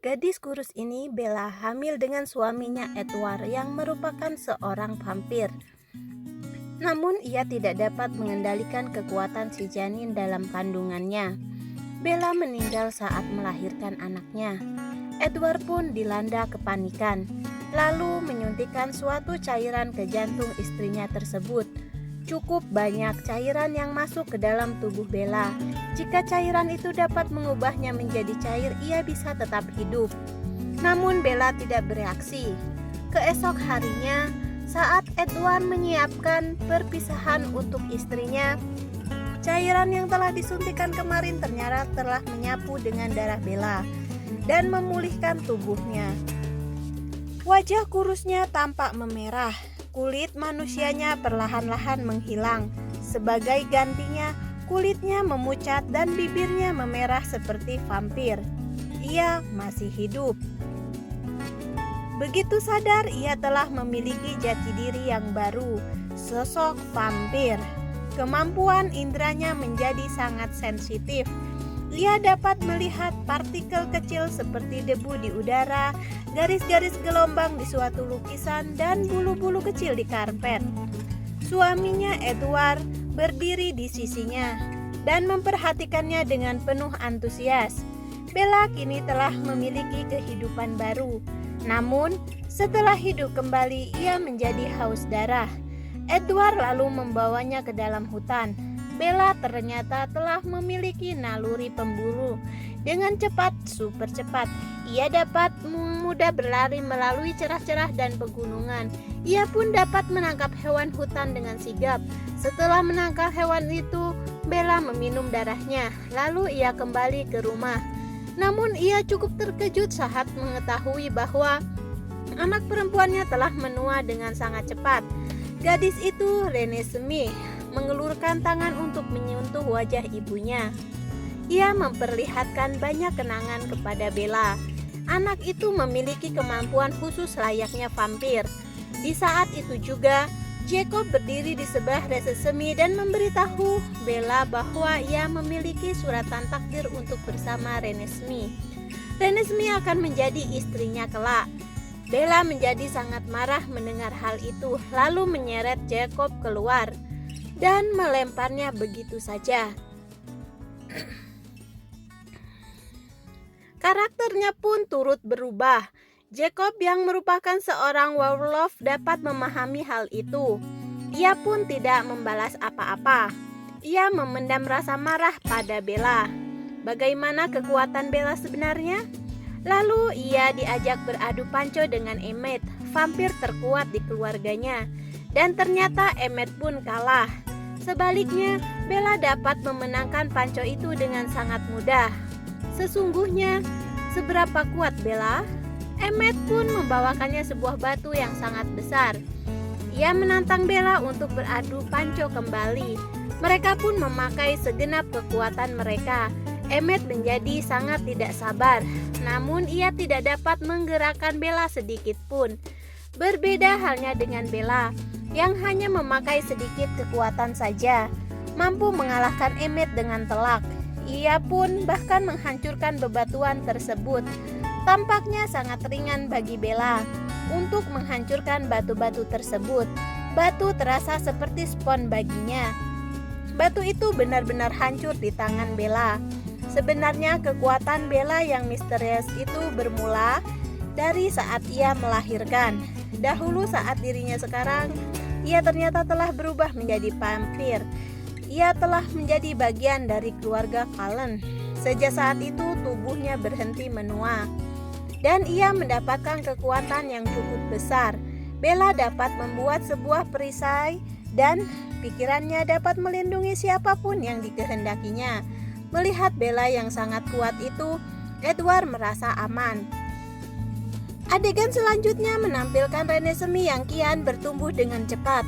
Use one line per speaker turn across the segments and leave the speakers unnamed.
Gadis kurus ini Bella hamil dengan suaminya Edward yang merupakan seorang vampir. Namun ia tidak dapat mengendalikan kekuatan si janin dalam kandungannya. Bella meninggal saat melahirkan anaknya. Edward pun dilanda kepanikan, lalu menyuntikkan suatu cairan ke jantung istrinya tersebut. Cukup banyak cairan yang masuk ke dalam tubuh Bella. Jika cairan itu dapat mengubahnya menjadi cair, ia bisa tetap hidup. Namun Bella tidak bereaksi. Keesok harinya, saat Edward menyiapkan perpisahan untuk istrinya, cairan yang telah disuntikan kemarin ternyata telah menyapu dengan darah Bella dan memulihkan tubuhnya. Wajah kurusnya tampak memerah. Kulit manusianya perlahan-lahan menghilang. Sebagai gantinya, kulitnya memucat dan bibirnya memerah seperti vampir. Ia masih hidup. Begitu sadar, ia telah memiliki jati diri yang baru, sosok vampir. Kemampuan indranya menjadi sangat sensitif. Ia dapat melihat partikel kecil seperti debu di udara, garis-garis gelombang di suatu lukisan, dan bulu-bulu kecil di karpet. Suaminya Edward berdiri di sisinya dan memperhatikannya dengan penuh antusias. Bella kini telah memiliki kehidupan baru. Namun, setelah hidup kembali, ia menjadi haus darah. Edward lalu membawanya ke dalam hutan. Bella ternyata telah memiliki naluri pemburu. Dengan cepat, super cepat, ia dapat mudah berlari melalui cerah-cerah dan pegunungan. Ia pun dapat menangkap hewan hutan dengan sigap. Setelah menangkap hewan itu, Bella meminum darahnya. Lalu ia kembali ke rumah. Namun ia cukup terkejut saat mengetahui bahwa anak perempuannya telah menua dengan sangat cepat. Gadis itu, Renesmee, mengelurkan tangan untuk menyentuh wajah ibunya. Ia memperlihatkan banyak kenangan kepada Bella. Anak itu memiliki kemampuan khusus layaknya vampir. Di saat itu juga, Jacob berdiri di sebelah Renesmee dan memberitahu Bella bahwa ia memiliki suratan takdir untuk bersama Renesmee. Renesmee akan menjadi istrinya kelak. Bella menjadi sangat marah mendengar hal itu, lalu menyeret Jacob keluar dan melemparnya begitu saja. Karakternya pun turut berubah. Jacob yang merupakan seorang werewolf dapat memahami hal itu. Ia pun tidak membalas apa-apa. Ia memendam rasa marah pada Bella. Bagaimana kekuatan Bella sebenarnya? Lalu ia diajak beradu panco dengan Emmett, vampir terkuat di keluarganya. Dan ternyata Emmett pun kalah. Sebaliknya, Bella dapat memenangkan panco itu dengan sangat mudah. Sesungguhnya, seberapa kuat Bella? Emmett pun membawakannya sebuah batu yang sangat besar. Ia menantang Bella untuk beradu panco kembali. Mereka pun memakai segenap kekuatan mereka. Emmett menjadi sangat tidak sabar, namun ia tidak dapat menggerakkan Bella sedikit pun. Berbeda halnya dengan Bella, yang hanya memakai sedikit kekuatan saja, mampu mengalahkan Emmett dengan telak. Ia pun bahkan menghancurkan bebatuan tersebut. Tampaknya sangat ringan bagi Bella untuk menghancurkan batu-batu tersebut. Batu terasa seperti spons baginya. Batu itu benar-benar hancur di tangan Bella. Sebenarnya kekuatan Bella yang misterius itu bermula dari saat ia melahirkan. Dahulu saat dirinya sekarang, ia ternyata telah berubah menjadi vampir. Ia telah menjadi bagian dari keluarga Cullen. Sejak saat itu tubuhnya berhenti menua. Dan ia mendapatkan kekuatan yang cukup besar. Bella dapat membuat sebuah perisai dan pikirannya dapat melindungi siapapun yang dikehendakinya. Melihat Bella yang sangat kuat itu, Edward merasa aman. Adegan selanjutnya menampilkan Renesmee yang kian bertumbuh dengan cepat.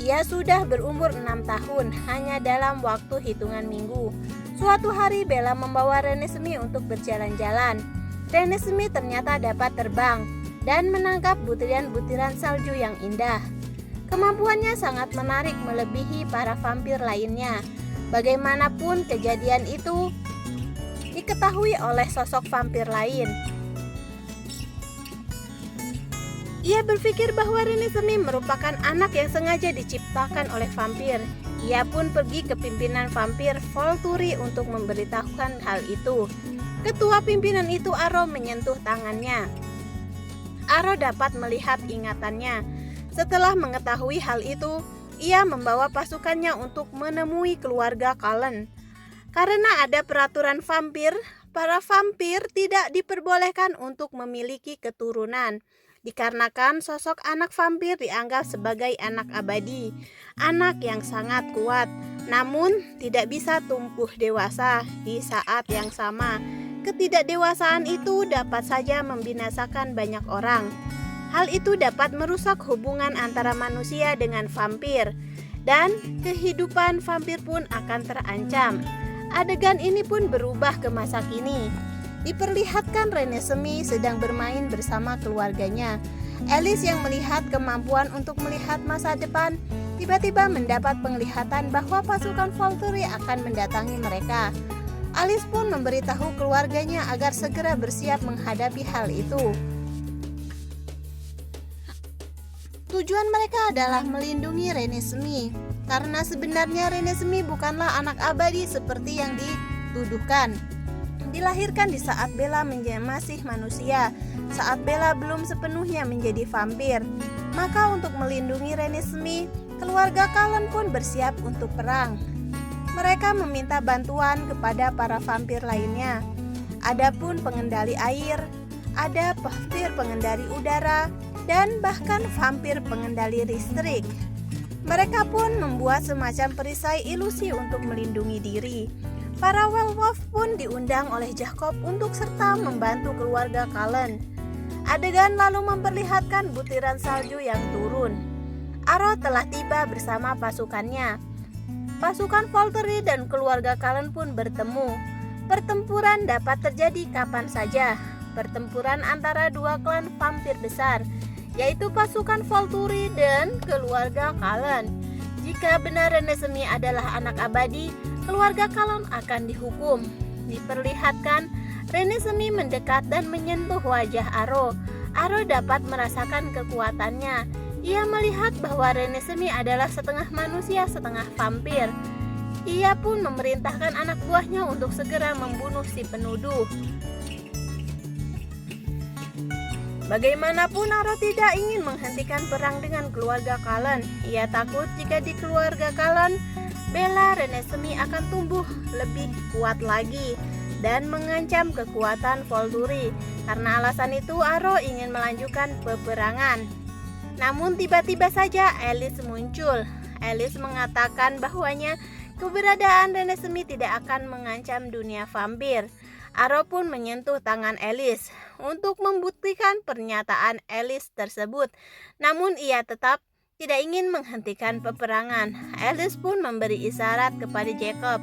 Ia sudah berumur 6 tahun, hanya dalam waktu hitungan minggu. Suatu hari Bella membawa Renesmee untuk berjalan-jalan. Renesmee ternyata dapat terbang dan menangkap butiran-butiran salju yang indah. Kemampuannya sangat menarik melebihi para vampir lainnya. Bagaimanapun kejadian itu diketahui oleh sosok vampir lain. Ia berpikir bahwa Renesmee merupakan anak yang sengaja diciptakan oleh vampir. Ia pun pergi ke pimpinan vampir Volturi untuk memberitahukan hal itu. Ketua pimpinan itu Aro menyentuh tangannya. Aro dapat melihat ingatannya. Setelah mengetahui hal itu, ia membawa pasukannya untuk menemui keluarga Cullen. Karena ada peraturan vampir, para vampir tidak diperbolehkan untuk memiliki keturunan. Dikarenakan sosok anak vampir dianggap sebagai anak abadi, anak yang sangat kuat, namun tidak bisa tumbuh dewasa di saat yang sama. Ketidakdewasaan itu dapat saja membinasakan banyak orang. Hal itu dapat merusak hubungan antara manusia dengan vampir, dan kehidupan vampir pun akan terancam. Adegan ini pun berubah ke masa kini. Diperlihatkan Renesmee sedang bermain bersama keluarganya. Alice yang melihat kemampuan untuk melihat masa depan, tiba-tiba mendapat penglihatan bahwa pasukan Volturi akan mendatangi mereka. Alice pun memberitahu keluarganya agar segera bersiap menghadapi hal itu. Tujuan mereka adalah melindungi Renesmee, karena sebenarnya Renesmee bukanlah anak abadi seperti yang dituduhkan. Dilahirkan di saat Bella masih manusia, saat Bella belum sepenuhnya menjadi vampir. Maka untuk melindungi Renesmee, keluarga Cullen pun bersiap untuk perang. Mereka meminta bantuan kepada para vampir lainnya. Adapun pengendali air, ada vampir pengendali udara, dan bahkan vampir pengendali listrik. Mereka pun membuat semacam perisai ilusi untuk melindungi diri. Para werewolf pun diundang oleh Jacob untuk serta membantu keluarga Cullen. Adegan lalu memperlihatkan butiran salju yang turun. Aro telah tiba bersama pasukannya. Pasukan Volturi dan keluarga Cullen pun bertemu. Pertempuran dapat terjadi kapan saja. Pertempuran antara dua klan vampir besar, yaitu pasukan Volturi dan keluarga Cullen. Jika benar Renesmee adalah anak abadi, keluarga Cullen akan dihukum. Diperlihatkan Renesmee mendekat dan menyentuh wajah Aro. Aro dapat merasakan kekuatannya. Ia melihat bahwa Renesmee adalah setengah manusia, setengah vampir. Ia pun memerintahkan anak buahnya untuk segera membunuh si penuduh. Bagaimanapun Aro tidak ingin menghentikan perang dengan keluarga Cullen. Ia takut jika di keluarga Cullen, Bella Renesmee akan tumbuh lebih kuat lagi dan mengancam kekuatan Volturi. Karena alasan itu Aro ingin melanjutkan peperangan. Namun tiba-tiba saja Alice muncul. Alice mengatakan bahwanya keberadaan Renesmee tidak akan mengancam dunia vampir. Aro pun menyentuh tangan Alice untuk membuktikan pernyataan Alice tersebut. Namun ia tetap tidak ingin menghentikan peperangan. Alice pun memberi isyarat kepada Jacob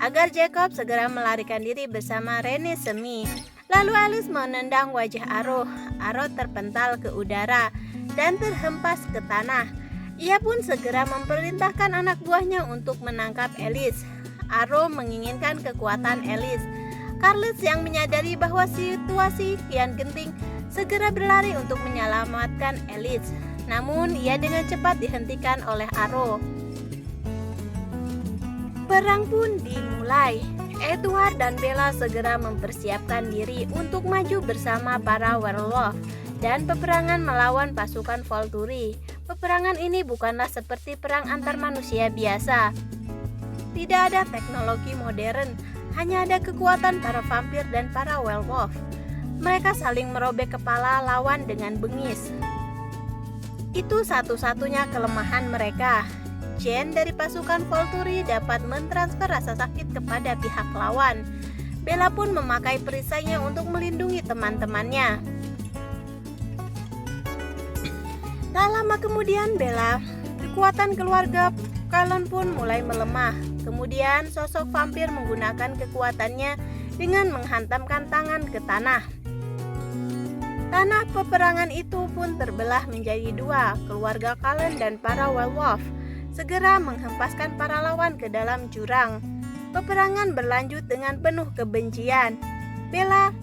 agar Jacob segera melarikan diri bersama Renesmee. Lalu Alice menendang wajah Aro. Aro terpental ke udara dan terhempas ke tanah. Ia pun segera memerintahkan anak buahnya untuk menangkap Alice. Aro menginginkan kekuatan Alice. Carlos yang menyadari bahwa situasi kian genting segera berlari untuk menyelamatkan Alice. Namun ia dengan cepat dihentikan oleh Aro. Perang pun dimulai. Edward dan Bella segera mempersiapkan diri untuk maju bersama para werewolf dan peperangan melawan pasukan Volturi. Peperangan ini bukanlah seperti perang antar manusia biasa. Tidak ada teknologi modern, hanya ada kekuatan para vampir dan para werewolf. Mereka saling merobek kepala lawan dengan bengis. Itu satu-satunya kelemahan mereka. Jane dari pasukan Volturi dapat mentransfer rasa sakit kepada pihak lawan. Bella pun memakai perisainya untuk melindungi teman-temannya. Tak lama kemudian kekuatan keluarga Cullen pun mulai melemah. Kemudian sosok vampir menggunakan kekuatannya dengan menghantamkan tangan ke tanah. Tanah peperangan itu pun terbelah menjadi dua, keluarga Cullen dan para werewolf segera menghempaskan para lawan ke dalam jurang. Peperangan berlanjut dengan penuh kebencian. Bella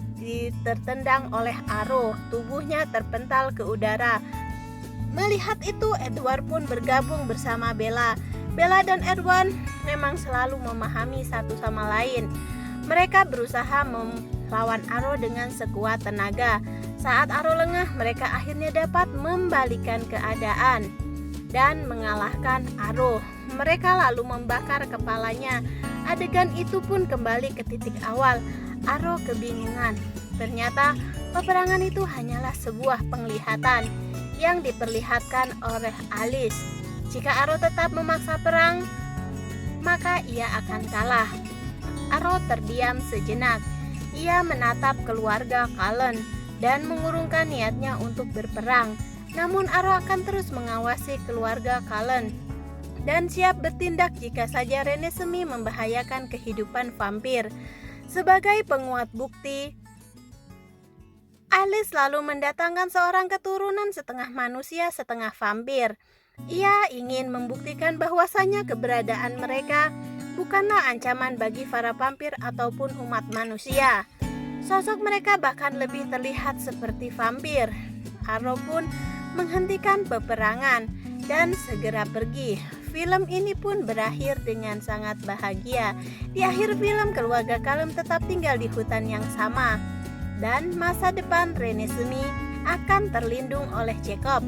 tertendang oleh Aro, tubuhnya terpental ke udara. Melihat itu, Edward pun bergabung bersama Bella. Bella dan Edward memang selalu memahami satu sama lain. Mereka berusaha melawan Arrow dengan sekuat tenaga. Saat Arrow lengah, mereka akhirnya dapat membalikan keadaan dan mengalahkan Arrow. Mereka lalu membakar kepalanya. Adegan itu pun kembali ke titik awal. Arrow kebingungan. Ternyata peperangan itu hanyalah sebuah penglihatan yang diperlihatkan oleh Alice. Jika Arrow tetap memaksa perang, maka ia akan kalah. Arrow terdiam sejenak. Ia menatap keluarga Cullen dan mengurungkan niatnya untuk berperang. Namun Arrow akan terus mengawasi keluarga Cullen dan siap bertindak jika saja Renesmee membahayakan kehidupan vampir. Sebagai penguat bukti, Alice lalu mendatangkan seorang keturunan setengah manusia setengah vampir. Ia ingin membuktikan bahwasannya keberadaan mereka bukanlah ancaman bagi para vampir ataupun umat manusia. Sosok mereka bahkan lebih terlihat seperti vampir. Arrow pun menghentikan peperangan dan segera pergi. Film ini pun berakhir dengan sangat bahagia. Di akhir film, keluarga Cullen tetap tinggal di hutan yang sama dan masa depan Renesmee akan terlindung oleh Jacob.